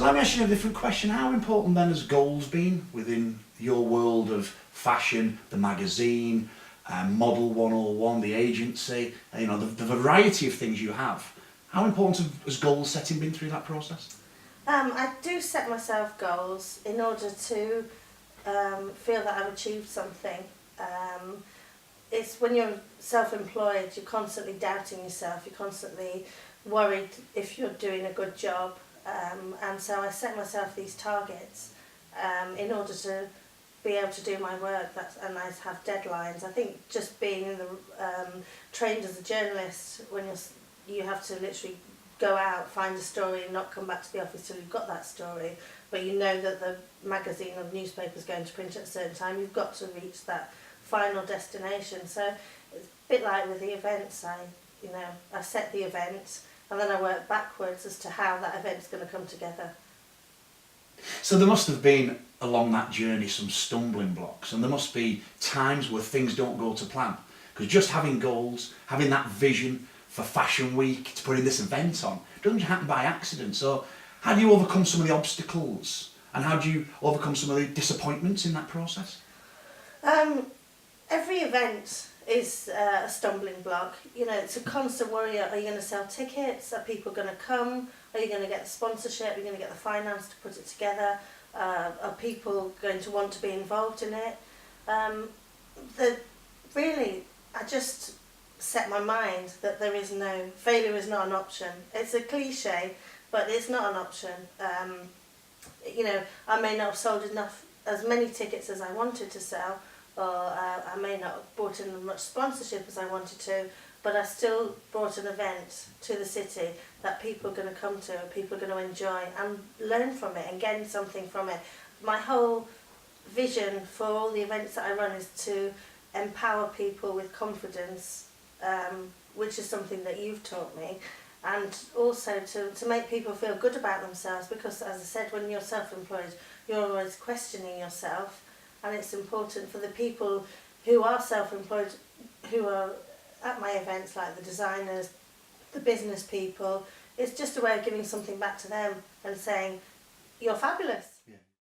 let me ask you a different question. How important then has goals been within your world of fashion, the magazine, Model 101, the agency, you know, the variety of things you have? How important has goal setting been through that process? I do set myself goals in order to feel that I've achieved something. It's when you're self-employed, you're constantly doubting yourself, you're constantly worried if you're doing a good job, and so I set myself these targets in order to be able to do my work, and I have deadlines. I think just being in the trained as a journalist, when you have to literally go out, find a story and not come back to the office till you've got that story, but you know that the magazine or the newspaper is going to print at a certain time, you've got to reach that final destination. So it's a bit like with the events, I set the event and then I work backwards as to how that event's going to come together. So there must have been along that journey some stumbling blocks, and there must be times where things don't go to plan, because just having goals, having that vision for Fashion Week to putting this event on doesn't happen by accident. So how do you overcome some of the obstacles, and how do you overcome some of the disappointments in that process? Every event is a stumbling block. You know, it's a constant worry. Are you going to sell tickets? Are people going to come? Are you going to get the sponsorship? Are you going to get the finance to put it together? Are people going to want to be involved in it? Really, I just set my mind that failure is not an option. It's a cliche, but it's not an option. You know, I may not have sold as many tickets as I wanted to sell, or I may not have brought in as much sponsorship as I wanted to, but I still brought an event to the city that people are going to come to, people are going to enjoy and learn from it and gain something from it. My whole vision for all the events that I run is to empower people with confidence, which is something that you've taught me, and also to make people feel good about themselves, because as I said, when you're self-employed, you're always questioning yourself, and it's important for the people who are self-employed, who are at my events, like the designers, the business people. It's just a way of giving something back to them and saying, you're fabulous.